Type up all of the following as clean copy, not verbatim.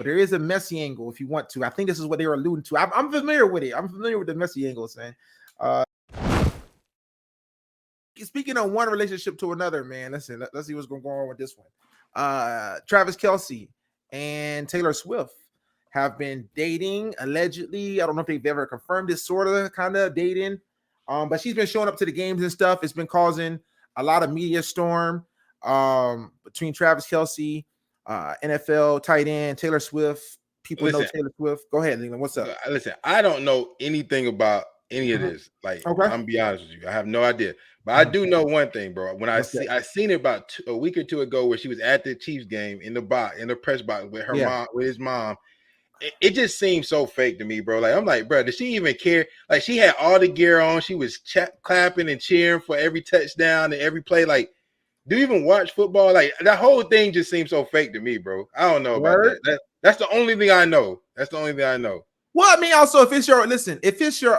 but there is a messy angle if you want to. I think this is what they were alluding to. I'm familiar with it. I'm familiar with the messy angle, saying. Speaking of one relationship to another, man. Let's see what's going to go on with this one. Travis Kelce and Taylor Swift have been dating allegedly. I don't know if they've ever confirmed this, sort of, kind of dating. But she's been showing up to the games and stuff. It's been causing a lot of media storm between Travis Kelce, NFL tight end, Taylor Swift. People know Taylor Swift. Go ahead, Leland. What's up? Listen, I don't know anything about any of this. Like, okay. I'm gonna be honest with you, I have no idea. But I do know one thing, bro. When I seen it about a week or two ago, where she was at the Chiefs game in the press box with her mom, with his mom. It just seems so fake to me, bro. Like, I'm like, bro, does she even care? Like, she had all the gear on. She was clapping and cheering for every touchdown and every play. Like, do you even watch football? Like, that whole thing just seems so fake to me, bro. I don't know about that. That's the only thing I know. Well, I mean, also, if it's your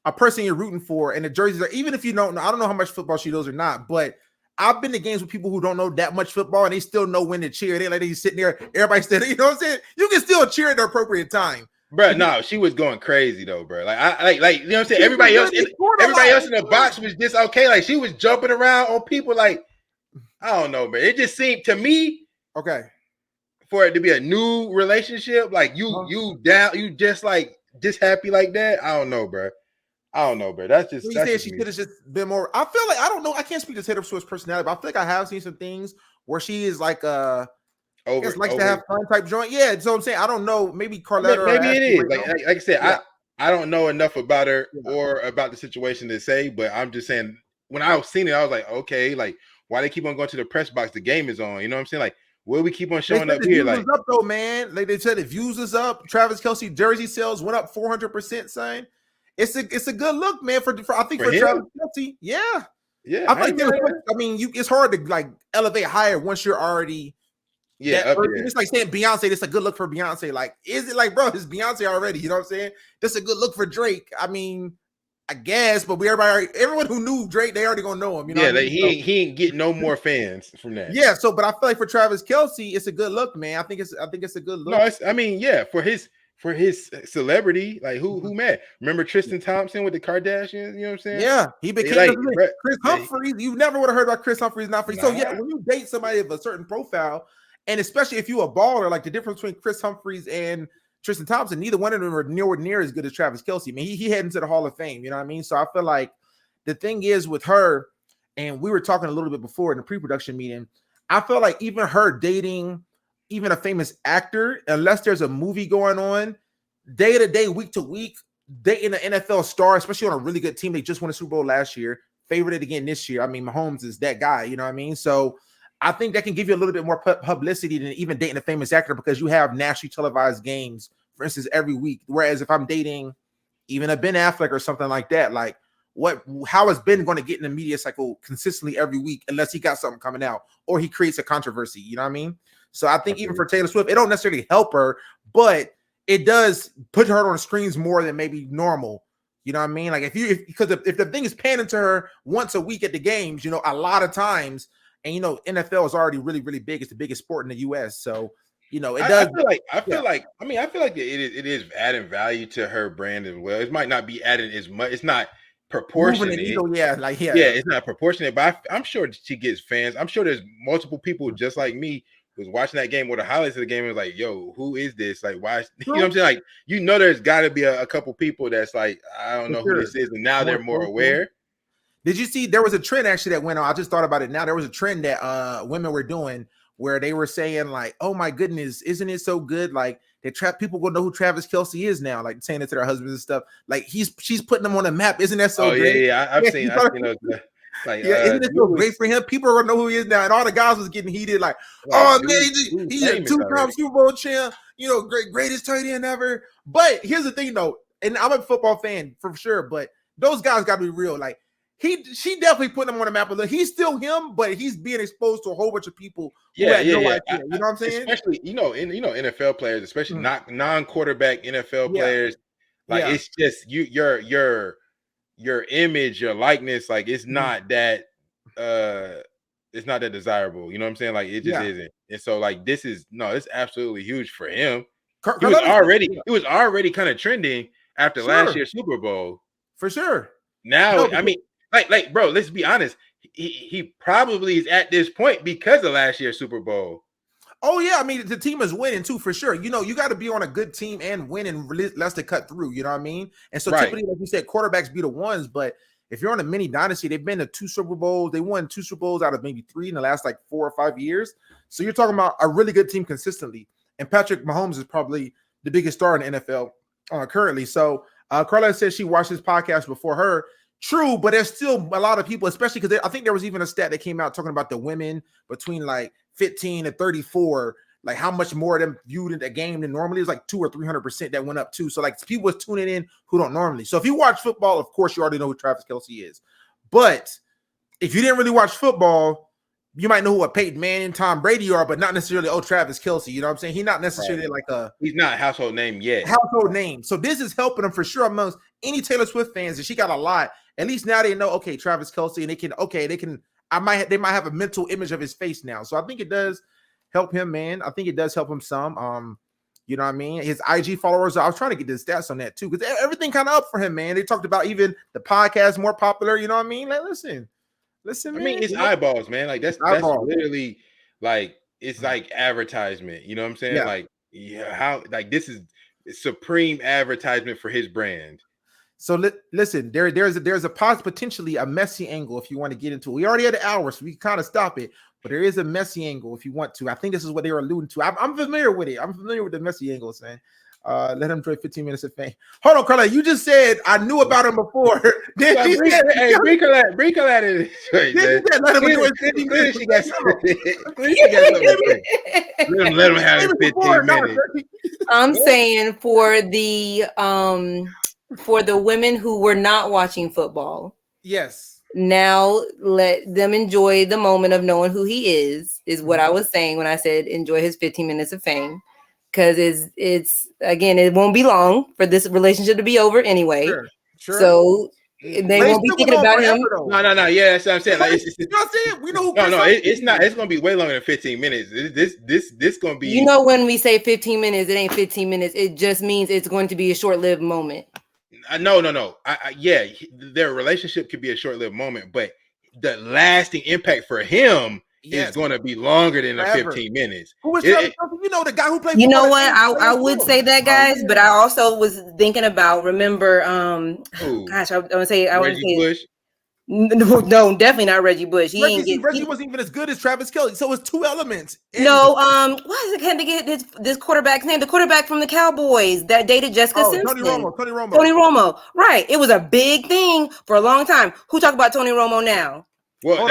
a person you're rooting for, and the jerseys are, even if you don't know, I don't know how much football she knows or not, but I've been to games with people who don't know that much football, and they still know when to cheer. They sitting there, everybody standing. You know what I'm saying? You can still cheer at the appropriate time, bro. No, she was going crazy though, bro. Like you know what I'm saying? Everybody else in the box was just okay. Like, she was jumping around on people. Like, I don't know, man. It just seemed to me for it to be a new relationship. Like, you just happy like that. I don't know, bro. That's just. You said she could have just been more. I feel like, I don't know. I can't speak to Taylor Swift's personality, but I feel like I have seen some things where she is like likes to have fun type joint. Yeah, so I'm saying, I don't know. Maybe Carletta. Maybe it is. Like I said, I don't know enough about her or about the situation to say, but I'm just saying, when I was seeing it, I was like, okay, like, why they keep on going to the press box? The game is on. You know what I'm saying? Like, will we keep on showing up here? Like, up though, man. Like they said, the views is up. Travis Kelce jersey sales went up 400%. Saying it's a good look, man. For I think for Travis Kelce, yeah. I think it's hard to like elevate higher once you're already. It's like saying Beyonce. It's a good look for Beyonce. Like, is it like, bro? It's Beyonce already. You know what I'm saying? That's a good look for Drake. I mean, I guess, but everyone who knew Drake, they already gonna know him. You know, he ain't getting no more fans from that. Yeah, so but I feel like for Travis Kelce, it's a good look, man. I think it's a good look. No, for his celebrity, like who mad? Remember Tristan Thompson with the Kardashians? You know what I'm saying? Yeah, he became Chris Humphries. You never would have heard about Chris Humphries not for you. So yeah, when you date somebody of a certain profile, and especially if you a baller, like the difference between Chris Humphries and Tristan Thompson, neither one of them are near as good as Travis Kelce. I mean, he heading to the Hall of Fame. You know what I mean? So I feel like the thing is with her, and we were talking a little bit before in the pre-production meeting, I feel like even her dating even a famous actor, unless there's a movie going on, day to day, week to week, dating an NFL star, especially on a really good team. They just won a Super Bowl last year, favored it again this year. I mean, Mahomes is that guy, you know what I mean? So I think that can give you a little bit more publicity than even dating a famous actor, because you have nationally televised games, for instance, every week. Whereas if I'm dating even a Ben Affleck or something like that, like how is Ben going to get in the media cycle consistently every week unless he got something coming out or he creates a controversy? You know what I mean? So I think even for Taylor Swift, it don't necessarily help her, but it does put her on screens more than maybe normal. You know what I mean? Like because if the thing is panning to her once a week at the games, you know, a lot of times. And, you know, NFL is already really, really big. It's the biggest sport in the U.S. So, you know, it does. I feel like it is adding value to her brand as well. It might not be adding as much. It's not proportionate. It's not proportionate. But I'm sure she gets fans. I'm sure there's multiple people just like me who's watching that game or the highlights of the game and was like, yo, who is this? Like, why? You know what I'm saying? Like, you know, there's got to be a couple people that's like, I don't know who this is. And now they're more aware. Did you see there was a trend actually that went on? I just thought about it now. There was a trend that women were doing where they were saying like, "Oh my goodness, isn't it so good?" Like people will know who Travis Kelce is now, like saying it to their husbands and stuff. Like she's putting them on the map. Isn't that so great? Yeah, I've seen those. Like, isn't it so great for him? People are gonna know who he is now, and all the guys was getting heated. Like, oh man, he's a two-time Super Bowl champ. You know, greatest tight end ever. But here's the thing, though, and I'm a football fan for sure, but those guys got to be real. Like, she definitely put him on the map. He's still him, but he's being exposed to a whole bunch of people who had no idea. You know what I'm saying? Especially, NFL players, especially not non-quarterback NFL players. Like, it's just your image, your likeness, like it's not that it's not that desirable. You know what I'm saying? Like it just isn't. And so like it's absolutely huge for him. He was already kind of trending after last year's Super Bowl. For sure. Now, I mean, like, bro, let's be honest. He probably is at this point because of last year's Super Bowl. Oh yeah, I mean the team is winning too for sure. You know, you got to be on a good team and win and less to cut through. You know what I mean? And so typically, like you said, quarterbacks be the ones. But if you're on a mini dynasty, they've been to 2 Super Bowls. They won 2 Super Bowls out of maybe 3 in the last like 4 or 5 years. So you're talking about a really good team consistently. And Patrick Mahomes is probably the biggest star in the NFL currently. So Carla said she watched this podcast before her. True, but there's still a lot of people, especially because I think there was even a stat that came out talking about the women between like 15 and 34, like how much more of them viewed in the game than normally. It's like 200 or 300% that went up too. So like people was tuning in who don't normally. So if you watch football, of course you already know who Travis Kelce is. But if you didn't really watch football, you might know who Peyton Manning, Tom Brady are, but not necessarily Travis Kelce. You know what I'm saying? He's not necessarily he's not a household name yet. Household name. So this is helping him for sure amongst any Taylor Swift fans, and she got a lot. At least now they know, okay, Travis Kelce, and they might have a mental image of his face now. So I think it does help him, man. I think it does help him some. You know what I mean? His IG followers, I was trying to get the stats on that too, because everything kind of up for him, man. They talked about even the podcast more popular, you know what I mean? Like, listen, man. I mean, it's eyeballs, man. Like that's literally like it's like advertisement. You know what I'm saying? Yeah. How like this is supreme advertisement for his brand. So listen, there's a potentially a messy angle if you want to get into it. We already had an hour, so we can kind of stop it. But there is a messy angle if you want to. I think this is what they were alluding to. I'm familiar with it. I'm familiar with the messy angle, saying. Let him enjoy 15 minutes of fame. Hold on, Carla. You just said I knew about him before. Then she said, "Hey, bring her that in." Let him enjoy 15 minutes. Let him have 15 minutes. I'm saying for the women who were not watching football. Yes. Now let them enjoy the moment of knowing who he is what I was saying when I said enjoy his 15 minutes of fame. Because it's again, it won't be long for this relationship to be over anyway. Sure. So they won't be thinking about him. No. Yeah, that's what I'm saying. Like, you know what I'm saying? We know who it's not. It's gonna be way longer than 15 minutes. This gonna be. You know, when we say 15 minutes, it ain't 15 minutes. It just means it's going to be a short-lived moment. No. Their relationship could be a short-lived moment, but the lasting impact for him is going to be longer than the 15 minutes. Who was you know the guy who played? You know what? I would say that, guys, but I also was thinking about. Remember, gosh, I would say Reggie Bush. No, definitely not Reggie Bush. Reggie wasn't even as good as Travis Kelce. So it's 2 elements. No, why is it can't get this quarterback's name? The quarterback from the Cowboys that dated Jessica Simpson. Tony Romo. Right. It was a big thing for a long time. Who talk about Tony Romo now? Well,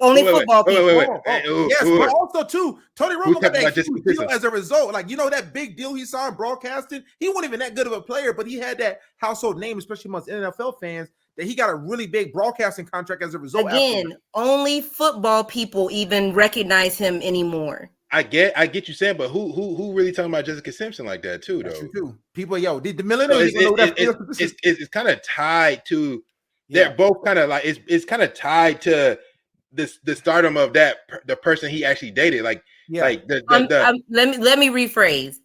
only football people. Yes, but also too, Tony Romo got that huge deal as a result. Like, you know, that big deal he saw in broadcasting. He wasn't even that good of a player, but he had that household name, especially amongst NFL fans, that he got a really big broadcasting contract as a result. Again, only football people even recognize him anymore. I get you saying, but who really talking about Jessica Simpson like that too, though? That's true too. People, the millennials it's kind of tied to. They're both kind of like it's kind of tied to the stardom of the person he actually dated. Let me rephrase.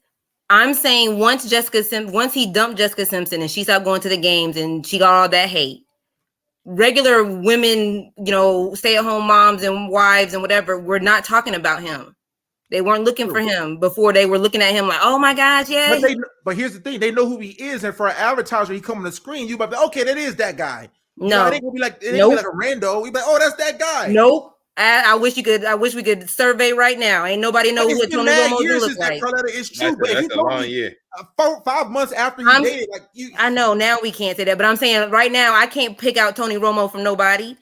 I'm saying once he dumped Jessica Simpson and she stopped going to the games and she got all that hate, regular women, stay-at-home moms and wives and whatever, were not talking about him. They weren't looking for him before. They were looking at him like, oh my gosh, yeah. But here's the thing: they know who he is, and for an advertiser, he come on the screen. You might be okay. That is that guy. No, it ain't gonna be like a rando. We be like, oh, that's that guy. Nope. I wish we could survey right now. Ain't nobody know what Tony Romo look like. It's true, but that's a long year. 5 months after he dated, I know now we can't say that, but I'm saying right now I can't pick out Tony Romo from nobody.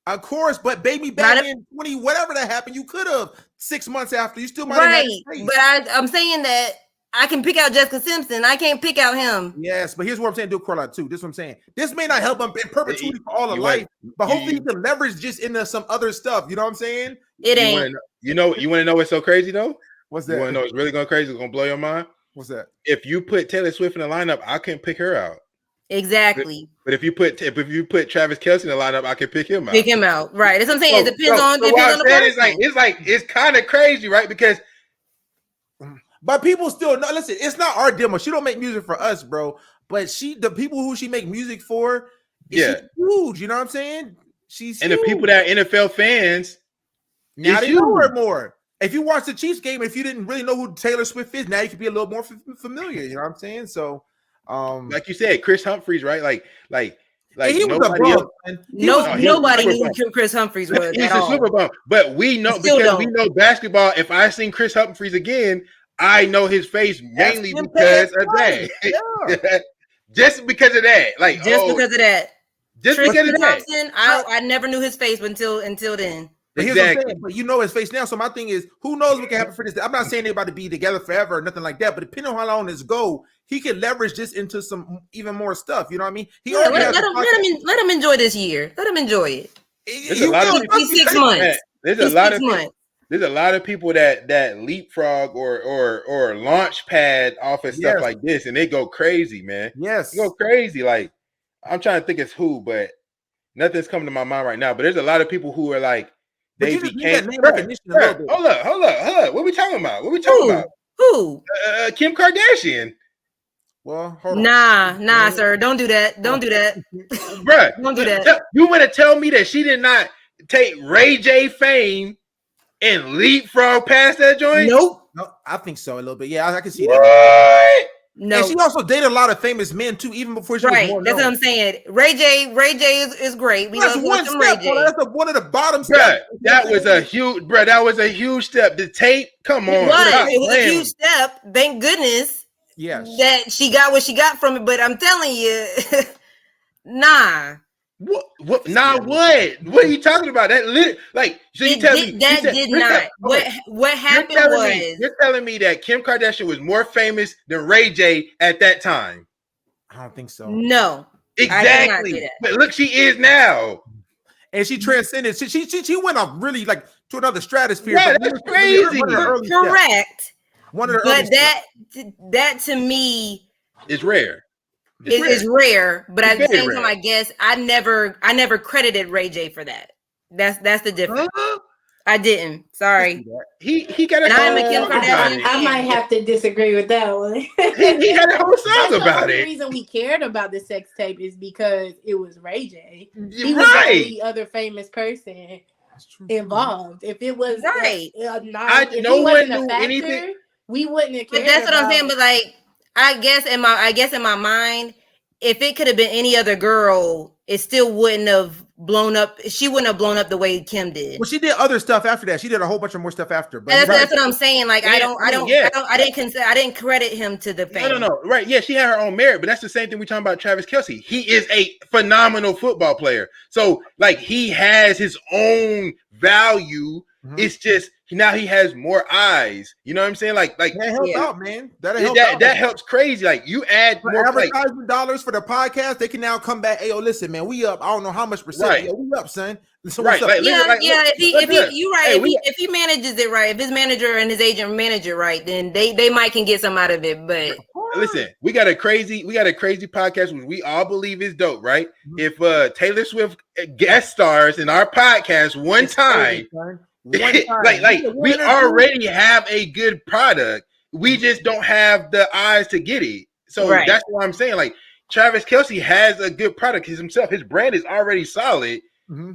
Of course, but baby, back in 20, whatever that happened, you could have 6 months after. You still might have. Right, but I'm saying that. I can pick out Jessica Simpson. I can't pick out him. Yes, but here's what I'm saying. Do a call out too. This is what I'm saying. This may not help him in perpetuity for all of life, but hopefully he can leverage just into some other stuff. You know what I'm saying? It ain't. You want to know what's so crazy though? What's that? You want to know what's really going crazy? It's going to blow your mind. What's that? If you put Taylor Swift in the lineup, I can't pick her out. Exactly. But if you put Travis Kelce in the lineup, I can pick him out. Pick him out, right? That's what I'm saying. It depends on the person. It's kind of crazy, right? Because, but people still know. Listen, it's not our demo. She don't make music for us, bro. But the people who she make music for, she's huge. You know what I'm saying? She's and huge. The people that are NFL fans, now they know her more. If you watch the Chiefs game, if you didn't really know who Taylor Swift is, now you can be a little more familiar. You know what I'm saying? So, like you said, Chris Humphries, right? Like he was a bum. Nobody knew who Chris Humphries was at all. Super bum. But we know because we know basketball. If I seen Chris Humphries again, I know his face mainly because of that. Yeah. Just because of that. Because of that. Just because of that. Thompson, I never knew his face until then. But here's what I'm saying, but you know his face now. So my thing is, who knows what can happen for this? I'm not saying they're about to be together forever or nothing like that, but depending on how long this go, he can leverage this into some even more stuff. You know what I mean? Let him enjoy this year. Let him enjoy it. There's a lot of people, 6 months. There's a lot of people that leapfrog or launch pad off of stuff like this, and they go crazy, man. Yes, they go crazy. Like, I'm trying to think it's who, but nothing's coming to my mind right now. But there's a lot of people who are like, they became. Hold up. What we talking about? Who? Kim Kardashian. Well, hold on. Nah, sir. Don't do that. Don't do that. Bruh, don't do that. You want to tell me that she did not take Ray J fame and leapfrog past that joint? Nope. No, I think so a little bit. Yeah, I can see that. No, and she also dated a lot of famous men too, even before she was more known. That's what I'm saying. Ray J is great. We love one step, Ray J. That's one of the bottom steps. That was a huge step. The tape, come on. It was a huge step. Thank goodness. Yes. That she got what she got from it. But I'm telling you, nah. What? Nah, what? What are you talking about? That so you tell me that did not. What happened was you're telling me that Kim Kardashian was more famous than Ray J at that time. I don't think so. No, exactly. But look, she is now, and she transcended. She went up really like to another stratosphere. Yeah, that's crazy. Correct. One of the but that to me is rare. It's rare, but at the same time, I guess I never credited Ray J for that. That's the difference. I didn't. Sorry. He got a I'm a Kim Kardashian. I might have to disagree with that one. He had a whole song about it. The reason we cared about the sex tape is because it was Ray J. He was the only other famous person involved. If it was no one knew anything, we wouldn't have cared. But that's what I'm saying. But like, I guess in my mind, if it could have been any other girl, it still wouldn't have blown up. She wouldn't have blown up the way Kim did. Well, she did other stuff after that. She did a whole bunch of more stuff after. But that's what I'm saying. Like, I didn't credit him to the fame. No. Right? Yeah, she had her own merit, but that's the same thing we're talking about Travis Kelce. He is a phenomenal football player. So, like, he has his own value. Mm-hmm. It's just now he has more eyes. You know what I'm saying? Like that helps out, man. That helps crazy. Like, you add more advertisement dollars for the podcast, they can now come back. Hey, yo, listen, man, we up. I don't know how much percent. Right. Yo, we up, son. So right. If he manages it right, if his manager and his agent manage it right, then they might can get some out of it. But listen, we got a crazy podcast which we all believe is dope, right? Mm-hmm. If Taylor Swift guest stars in our podcast one time. We already have a good product. We just don't have the eyes to get it. So that's what I'm saying. Like, Travis Kelce has a good product himself. His brand is already solid. Mm-hmm.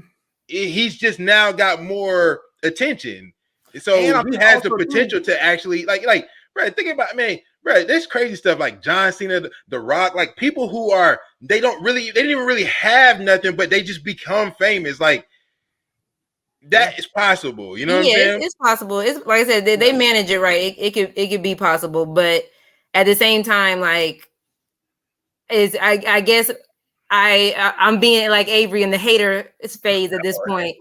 He's just now got more attention. So he has the potential to actually bro, think about, man, bro, there's crazy stuff like John Cena, The Rock, like people who they didn't even really have nothing, but they just become famous. Like, that is possible, you know what I'm saying? It's possible. It's like I said, they manage it right. It could be possible, but at the same time, like, I guess I'm being like Avery in the hater phase at this point.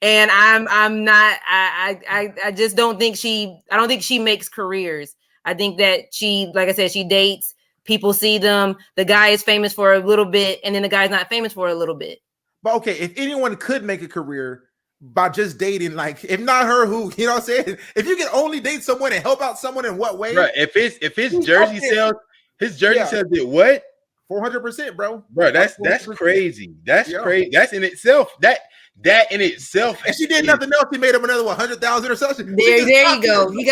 And I'm not. I just don't think she makes careers. I think that she, like I said, she dates. People see them. The guy is famous for a little bit, and then the guy's not famous for a little bit. But okay, if anyone could make a career by just dating, like, if not her, who, you know what I'm saying? If you can only date someone and help out someone in what way? Right. If his jersey sales did what? 400%, bro. Bro, that's crazy. That's crazy. That's in itself. That in itself. And she did nothing else. He made him another 100,000 or something. There you go. He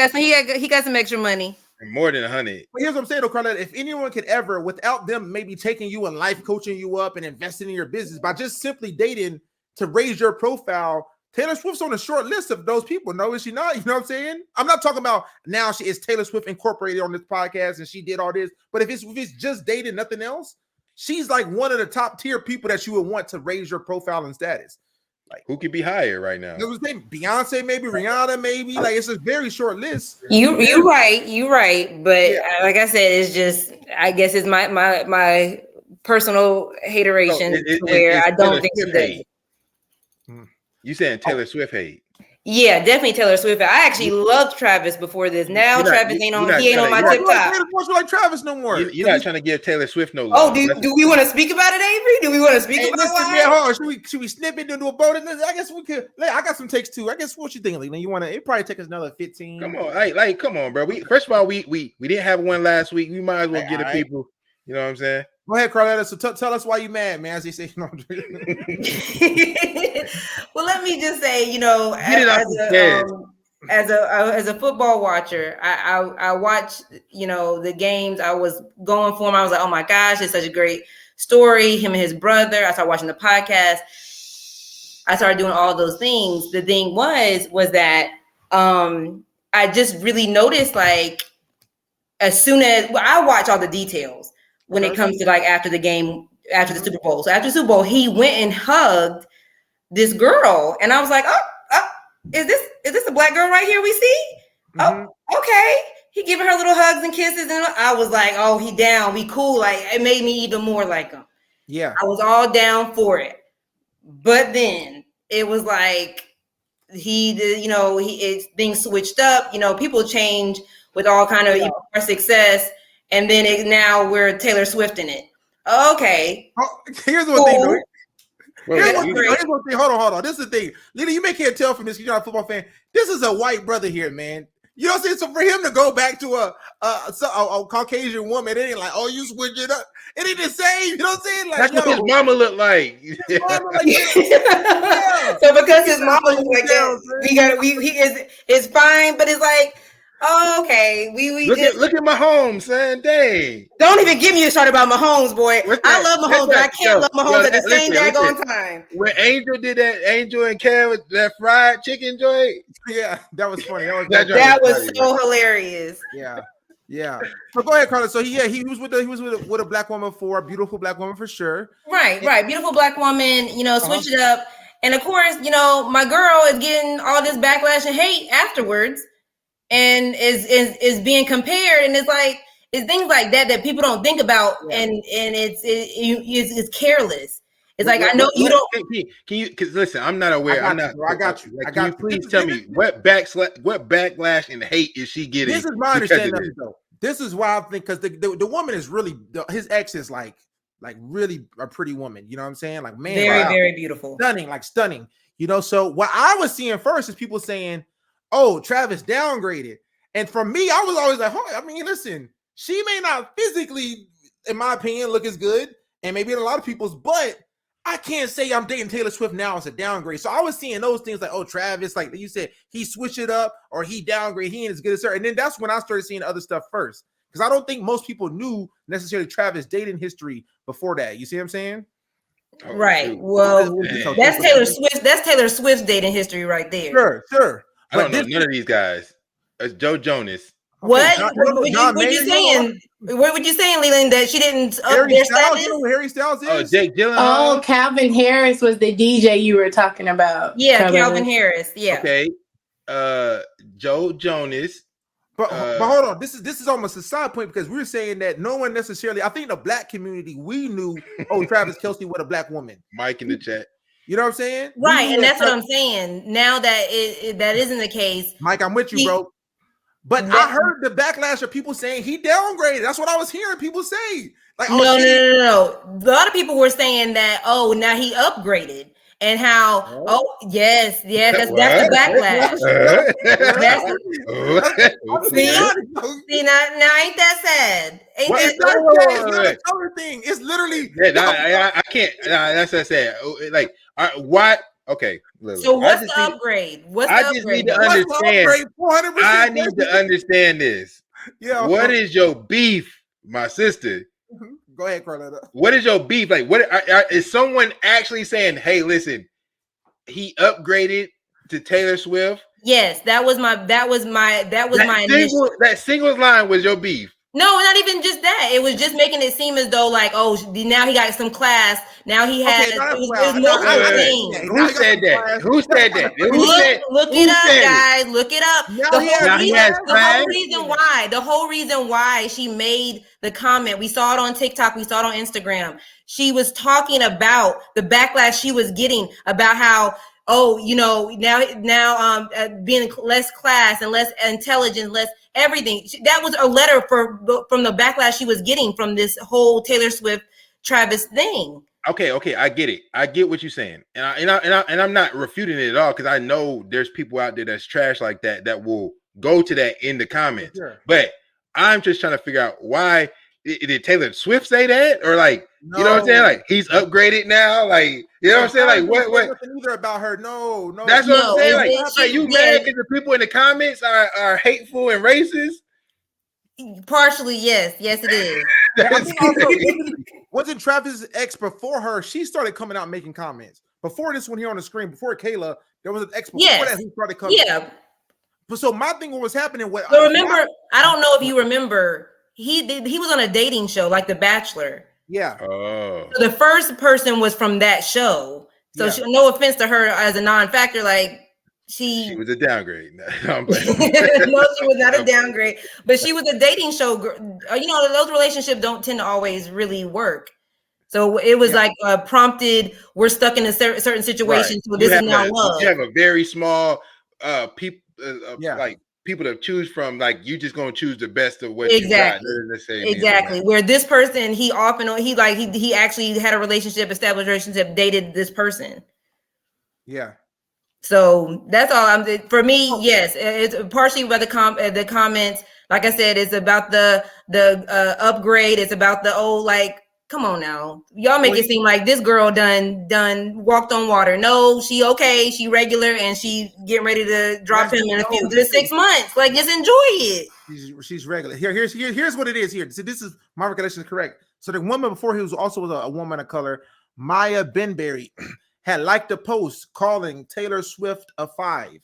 got some extra money. More than 100. But here's what I'm saying, though, Carletta. If anyone could ever, without them maybe taking you in life, coaching you up, and investing in your business by just simply dating to raise your profile, Taylor Swift's on a short list of those people. No, is she not? You know what I'm saying? I'm not talking about now she is Taylor Swift incorporated on this podcast and she did all this. But if it's just dating, nothing else, she's like one of the top tier people that you would want to raise your profile and status. Like, who could be higher right now? Beyonce, maybe Rihanna, maybe. Like, it's a very short list. You're right. But like I said, it's just, I guess it's my personal hateration where I don't think she's hate. You saying Taylor Swift hate? Yeah, definitely Taylor Swift. I actually loved Travis before this. Now Travis ain't on my tip top. You like Travis no more. You're not trying to give Taylor Swift no love. Oh, do we want to speak about it, Avery? Do we want to speak about it? Should we snip it into a boat? I guess we could. I got some takes too. I guess what you think, Leland? You want to? It probably take us another 15. Come on, come on, bro. First of all, we didn't have one last week. We might as well get the people. You know what I'm saying? Go ahead, Carletta. So tell us why you mad, man. As they say, no. Well, let me just say, as a football watcher, I watched, the games. I was going for him. I was like, oh my gosh, it's such a great story. Him and his brother. I started watching the podcast. I started doing all those things. The thing was that I just really noticed, like, as soon as I watch all the details. When it comes to like after the game, after the Super Bowl. So after the Super Bowl, he went and hugged this girl. And I was like, oh, is this a black girl right here we see? Mm-hmm. Oh, okay. He giving her little hugs and kisses. And I was like, oh, he down. We cool. Like, it made me even more like him. Yeah. I was all down for it. But then it was like, things switched up. People change with all kind of success. And then now we're Taylor Swift in it. Okay. Here's one thing. Here's one thing. Hold on. This is the thing. Lita, you may can't tell from this. You're not a football fan. This is a white brother here, man. You know what I'm saying? So for him to go back to a Caucasian woman, it ain't like, oh, you switch it up. It ain't the same. You know what I'm saying? Like, that's what his mama look like. So because his mama looks like that, it's fine, but it's like, oh, okay. Look at Mahomes, son. Dang. Don't even get me started about Mahomes, boy. I love Mahomes, but I can't love Mahomes at the same daggone time. When Angel did that, Angel and Kev, that fried chicken joint. Yeah, that was funny. That was so hilarious. Yeah. But go ahead, Carlos. So he was with a black woman a beautiful black woman for sure. Right. Beautiful black woman, switch it up. And of course, my girl is getting all this backlash and hate afterwards. And is being compared, and it's things like that people don't think about, and it's careless. It's like, I know you don't. Can you? Because listen, I'm not aware. I got you. Can you please tell me what backlash and hate is she getting? This is my understanding of it, though. This is why I think, because the woman is really, his ex is like really a pretty woman. You know what I'm saying? Like, man, very very beautiful, stunning. So what I was seeing first is people saying, oh, Travis downgraded. And for me, I was always like, listen, she may not physically, in my opinion, look as good, and maybe in a lot of people's, but I can't say I'm dating Taylor Swift now as a downgrade. So I was seeing those things like, oh, Travis, like you said, he switched it up or he downgrade, he ain't as good as her. And then that's when I started seeing other stuff first. Because I don't think most people knew necessarily Travis' dating history before that. You see what I'm saying? Right. Well, that's Taylor Swift. That's Taylor Swift's dating history right there. Sure. I don't know none of these guys. It's Joe Jonas. What? What you saying? What were you saying, Leland? That she didn't up their status? Harry Styles is. Oh, Jake Gyllenhaal. Oh, Calvin Harris was the DJ you were talking about. Yeah, Calvin Harris. Yeah. Okay. Joe Jonas. But hold on. This is almost a side point, because we were saying that no one necessarily. I think the black community, we knew. Oh, Travis Kelce with a black woman. Mike in the chat. You know what I'm saying? Right, and that's what I'm saying. Now that that isn't the case, Mike, I'm with you, bro. But I heard the backlash of people saying he downgraded. That's what I was hearing people say. Like, no. A lot of people were saying that, oh, now he upgraded. and how yes, that's the backlash. See now ain't that sad? Ain't that not a color thing? It's literally I can't. That's what I said. Like what? Okay. So what's the upgrade? I just need to understand. I need to understand this. Yeah. What is your beef, my sister? Go ahead, Carletta. What is your beef? Like, what is someone actually saying? Hey, listen, he upgraded to Taylor Swift. Yes, that was my initial. That singles line was your beef. No, not even just that. It was just making it seem as though like, now he got some class. Now he has. Who said that? Who said that? Look it up, guys. Look it up. The whole reason why she made the comment. We saw it on TikTok. We saw it on Instagram. She was talking about the backlash she was getting about how. Now being less class and less intelligence, less everything. That was a letter from the backlash she was getting from this whole Taylor Swift Travis thing. Okay, I get it. I get what you're saying, and I'm not refuting it at all because I know there's people out there that's trash like that will go to that in the comments. Sure. But I'm just trying to figure out why did Taylor Swift say that, or like you know what I'm saying? Like he's upgraded now, like you know what I'm saying? Like what? Nothing either about her. No. That's what I'm saying. Like you mad because the people in the comments are hateful and racist? Partially, yes, it is. Wasn't Travis' ex before her? She started coming out making comments before this one here on the screen. Before Kayla, there was an ex before that who started coming. Yeah. But so my thing, what was happening? Remember, I don't know if you remember. He was on a dating show like The Bachelor. Yeah. Oh. So the first person was from that show. So no offense to her as a non-factor, like she was a downgrade. No, she was not a downgrade, but she was a dating show. You know, those relationships don't tend to always really work. So it was like prompted. We're stuck in a certain situation, so this is now love. You have a very small people, like people to choose from. Like you just gonna choose the best of what you got. Exactly. Where this person, he actually had a relationship, established relationship, dated this person. Yeah. So that's all. For me, yes, it's partially about the comments. Like I said, it's about the upgrade. It's about the like. Come on now, y'all make it seem like this girl done walked on water. No, she okay, she regular, and she getting ready to drop him in a few 6 months. Like, just enjoy it. She's regular. Here's what it is here. So this is my recollection is correct. So the woman before he was also a woman of color, Maya Benberry, had liked a post calling Taylor Swift a 5.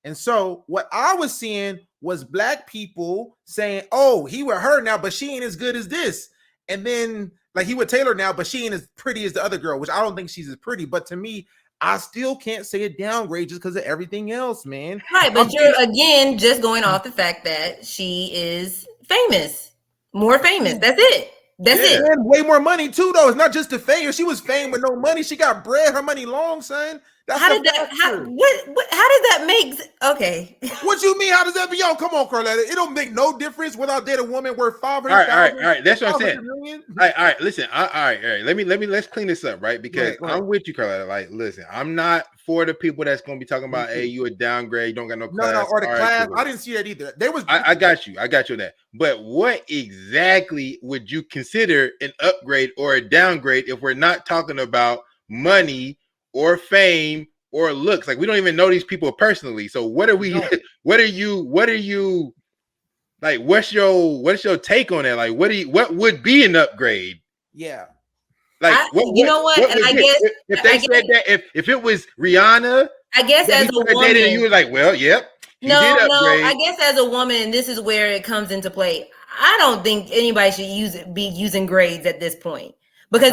And so what I was seeing was black people saying, "Oh, he with her now, but she ain't as good as this," and then. Like he with Taylor now, but she ain't as pretty as the other girl, which I don't think she's as pretty. But to me, I still can't say a downgrade just because of everything else, man. Right, but you're again just going off the fact that she is famous, more famous. That's it. That's it. And way more money too, though. It's not just the fame. She was fame with no money. She got bread. Her money long, son. How does that make? Okay. What you mean? How does that be? Yo, come on, Carletta. It don't make no difference without dating a woman worth $500,000. All right. That's what I'm saying. All right. Listen. All right. Let's clean this up, right? Because I'm with you, Carletta. Like, listen, I'm not for the people that's going to be talking about, hey, you a downgrade, you don't got no class. No, or the class. I didn't see that either. There was. I got you on that. But what exactly would you consider an upgrade or a downgrade if we're not talking about money or fame or looks? Like we don't even know these people personally. So what are we? No. What are you? Like what's your take on that? Like what would be an upgrade? Yeah. Like I guess if they said that if it was Rihanna, I guess as a woman, you were like, well, yep. No. I guess as a woman, and this is where it comes into play. I don't think anybody should be using grades at this point because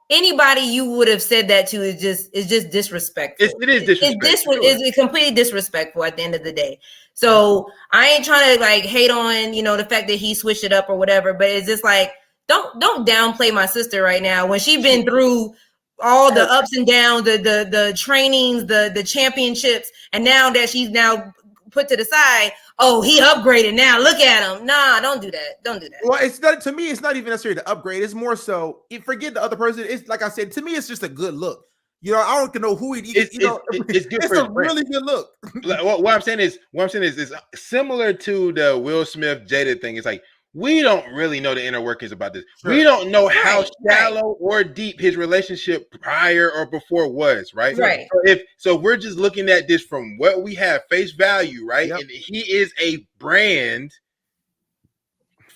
anybody you would have said that to is just disrespectful. It is disrespectful. It's completely disrespectful at the end of the day. So I ain't trying to like hate on the fact that he switched it up or whatever, but it's just like don't downplay my sister right now when she's been through all the ups and downs, the trainings, the championships, and now that she's now put to the side. Oh, he upgraded now. Look at him. Nah, don't do that. Well, it's not, to me, it's not even necessarily to upgrade. It's more so, forget the other person. It's like I said, to me, it's just a good look. You know, I don't know who he. It's good. It's a really good look. What I'm saying is similar to the Will Smith Jada thing. It's like we don't really know the inner workings about this. Sure. We don't know how shallow or deep his relationship prior or before was, right? Right. So we're just looking at this from what we have face value, right? Yep. And he is a brand.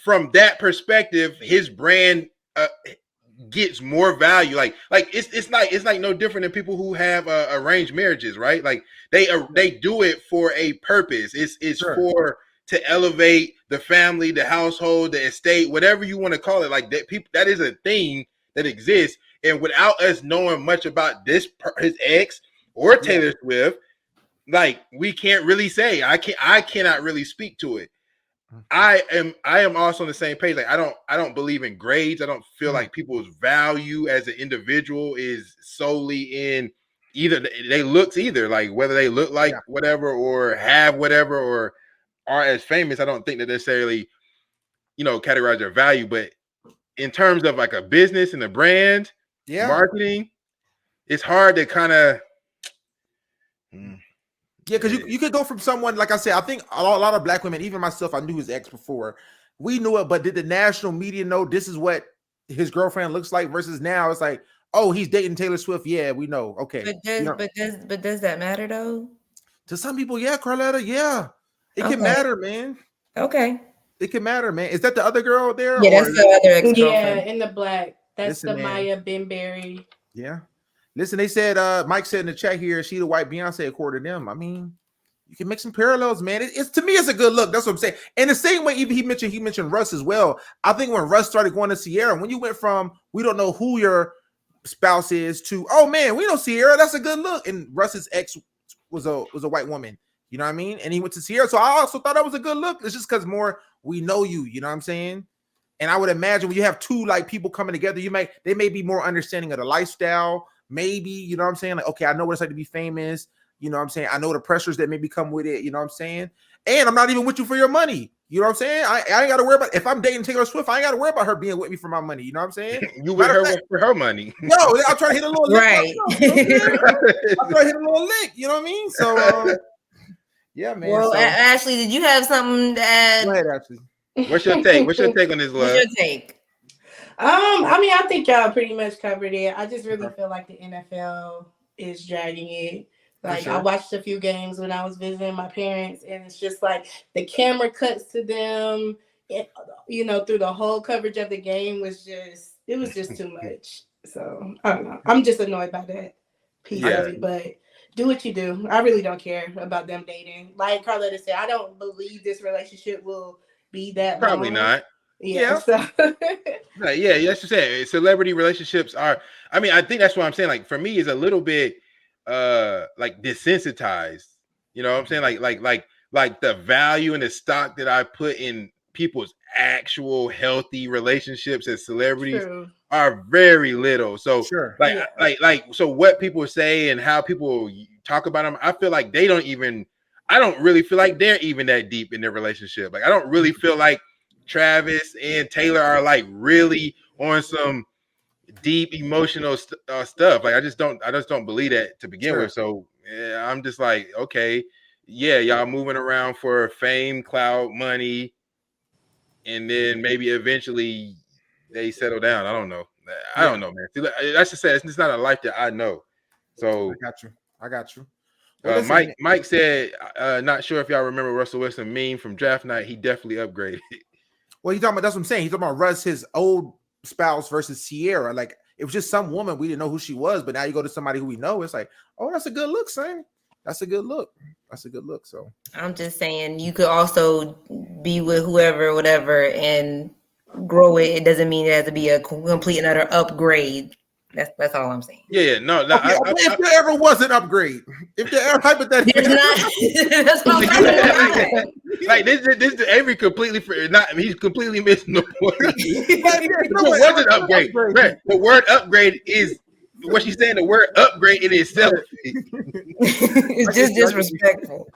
From that perspective, his brand gets more value. Like it's like no different than people who have arranged marriages, right? Like they do it for a purpose. It's sure. for to elevate the family, the household, the estate, whatever you want to call it. Like that, people, that is a thing that exists. And without us knowing much about his ex or Taylor Swift, like we can't really say. I cannot really speak to it. I am also on the same page. Like I don't believe in grades. I don't feel like people's value as an individual is solely in either they looks either like whether they look like whatever or have whatever or are as famous. I don't think that necessarily, categorize their value, but in terms of like a business and a brand, marketing, it's hard to kind of. Yeah, because you could go from someone, like I said, I think a lot of black women, even myself, I knew his ex before. We knew it, but did the national media know this is what his girlfriend looks like versus now it's like, oh, he's dating Taylor Swift. Yeah, we know. Okay. But does that matter though? To some people, yeah, Carletta, yeah. It can matter, man. Okay. It can matter, man. Is that the other girl there? Yeah, that's the other ex-girlfriend. Yeah, in the black. That's the Maya Benberry. Yeah. Listen, they said, Mike said in the chat here, she the white Beyonce according to them. I mean, you can make some parallels, man. It's to me, it's a good look. That's what I'm saying. And the same way, even he mentioned Russ as well. I think when Russ started going to Sierra, when you went from we don't know who your spouse is to, oh man, we know Sierra, that's a good look. And Russ's ex was a white woman, you know what I mean? And he went to Sierra. So I also thought that was a good look. It's just because more we know you know what I'm saying? And I would imagine when you have two like people coming together, they may be more understanding of the lifestyle. Maybe, you know what I'm saying? Like, okay, I know what it's like to be famous. You know what I'm saying? I know the pressures that maybe come with it. You know what I'm saying? And I'm not even with you for your money. You know what I'm saying? I ain't got to worry about, if I'm dating Taylor Swift, I ain't got to worry about her being with me for my money. You know what I'm saying? You with her for her money. No, I'll try to hit a little lick. Right. I'll try to hit a little lick. You know what I mean? So, yeah, man. Well, Ashley, did you have something to add? Go ahead, Ashley. What's your take? What's your take on this, love? What's your take? I mean, I think y'all pretty much covered it. I just really feel like the NFL is dragging it. Like, I watched a few games when I was visiting my parents, and it's just like the camera cuts to them, through the whole coverage of the game was just too much. So, I don't know. I'm just annoyed by that piece of it, but do what you do. I really don't care about them dating. Like Carletta said, I don't believe this relationship will be that Probably long. not. Yeah. So. Yeah, that's just it. Celebrity relationships are, I mean, I think that's what I'm saying. Like for me, is a little bit like desensitized. You know what I'm saying? Like the value and the stock that I put in people's actual healthy relationships as celebrities are very little. So so what people say and how people talk about them, I feel like I don't really feel like they're even that deep in their relationship. Like I don't really feel like Travis and Taylor are like really on some deep emotional stuff. Like I just don't believe that to begin with. So I'm just like, okay, y'all moving around for fame, clout, money, and then maybe eventually they settle down. I don't know. I don't know, man. That's just say it's not a life that I know. So I got you. Well, Mike said, not sure if y'all remember Russell Wilson meme from draft night. He definitely upgraded. Well, he's talking about, that's what I'm saying. He's talking about Russ, his old spouse versus Sierra. Like it was just some woman, we didn't know who she was, but now you go to somebody who we know, it's like, oh, that's a good look, son. That's a good look. That's a good look. So I'm just saying you could also be with whoever, whatever, and grow it. It doesn't mean it has to be a complete and utter upgrade. That's all I'm saying. No. Okay, if there ever was an upgrade, if there ever hypothetically, that's all I'm saying. Like this is Avery completely he's completely missing the point. It was an upgrade. The word upgrade is what she's saying. The word upgrade in itself, it's just disrespectful.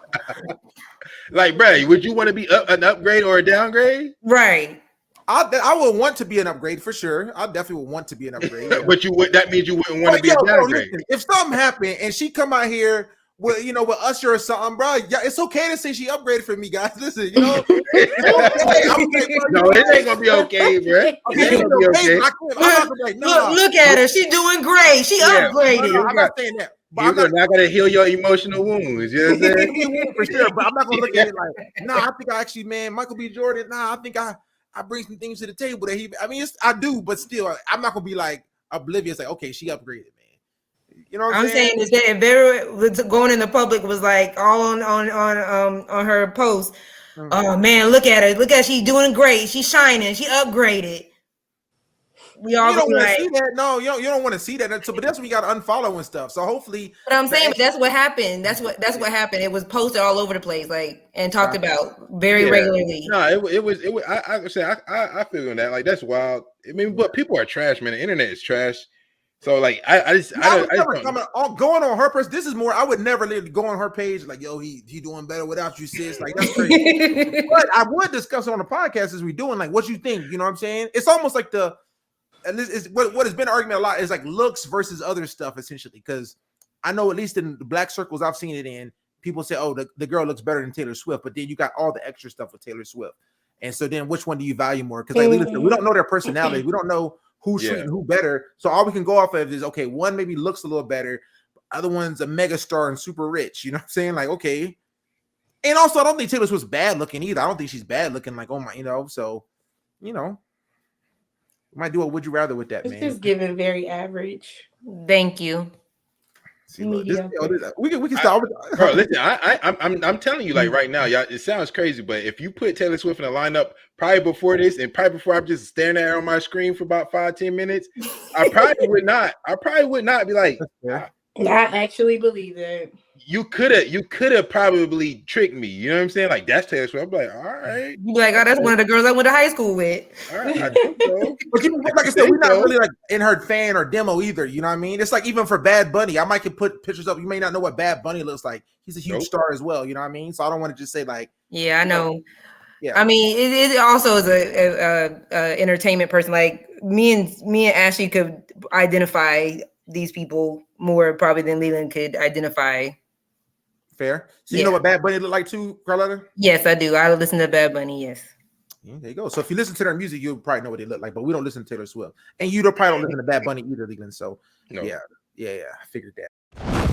Like, bro, would you want to be an upgrade or a downgrade? Right. I would want to be an upgrade for sure. I definitely would want to be an upgrade. But that means you wouldn't want to be a downgrade. Listen, if something happened and she come out here with with Usher or something, bro, yeah, it's okay to say she upgraded for me, guys. Listen, no, it ain't gonna be okay, bro. Look at her, she doing great. She upgraded. I'm not saying that. But you're not gonna heal your emotional wounds. You know what I'm saying? For sure, but I'm not gonna look at it like, I think I actually, man, Michael B. Jordan. I think I bring some things to the table that I do, but still, I'm not gonna be like oblivious. Like, okay, she upgraded, man. You know what I'm saying? Is that if Vera going in the public was like all on her post. Mm-hmm. Oh man, look at her! Look at her. She's doing great. She's shining. She upgraded. We all don't want to see that. No, you don't want to see that. So, but that's when you got to unfollow and stuff. So hopefully, but I'm saying that's what happened. That's what happened. It was posted all over the place, like and talked about very regularly. No, it was. I feel on that. Like that's wild. I mean, but people are trash, man. The internet is trash. So like, I don't going on her person. This is more. I would never go on her page like, yo, he doing better without you, sis. Like that's crazy. But I would discuss on the podcast as we doing. Like, what you think? You know what I'm saying? It's almost like and this is what has been argument a lot is like looks versus other stuff essentially, because I know at least in the black circles I've seen it in, people say, oh, the girl looks better than Taylor Swift, but then you got all the extra stuff with Taylor Swift, and so then which one do you value more? Because like we don't know their personality, we don't know who's treating who better, so all we can go off of is okay, one maybe looks a little better, other one's a mega star and super rich, you know what I'm saying? Like, okay, and also I don't think Taylor Swift's bad looking either. I don't think she's bad looking, like, oh my, so might do a would you rather with that, man. It's just giving very average. Thank you. See, look, we can stop. Bro, listen, I'm telling you, like right now, y'all, it sounds crazy, but if you put Taylor Swift in a lineup probably before this, and probably before I'm just staring at her on my screen for about 5-10 minutes, I probably would not be like, I actually believe that. You could have probably tricked me. You know what I'm saying? Like that's Taylor Swift. I'm like, all right. You like, oh, that's one of the girls I went to high school with. All right, I think so. But like I said, we're not really like in her fan or demo either. You know what I mean? It's like even for Bad Bunny, I might could put pictures up. You may not know what Bad Bunny looks like. He's a huge star as well. You know what I mean? So I don't want to just say like, yeah, I know. Yeah, I mean, it also is a entertainment person. Like me and Ashley could identify these people more probably than Leland could identify. Fair. So you know what Bad Bunny look like too, Carlotta? Yes, I do. I listen to Bad Bunny. Yes. Yeah, there you go. So if you listen to their music, you'll probably know what they look like. But we don't listen to Taylor Swift, and you probably don't listen to Bad Bunny either, Leland. So yeah, I figured that.